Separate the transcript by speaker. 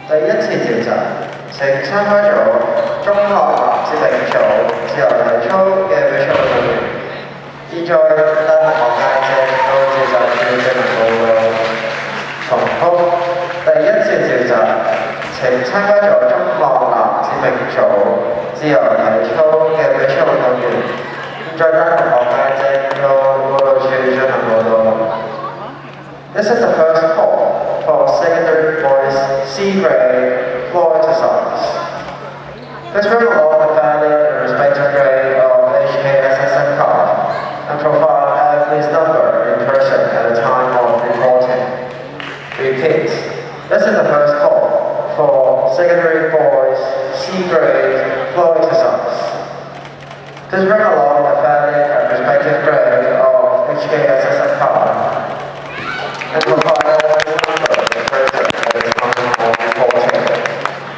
Speaker 1: 第一次召集，請參加咗中學男子泳組自由體操嘅比賽運動員，現在帶同學界正到召集處進行報告。重複，第一次召集，請參加咗中學男子泳組自由體操嘅比賽運動員，現在帶同學界正到報告處進行報告。This is the first call for secondary boys C grade floor exercise. Please bring along the valid and respective grade of HKSSN card and provide athlete's number in person at the time of reporting. Repeat. This is the first call for secondary boys C grade floor exercise. Please bring along the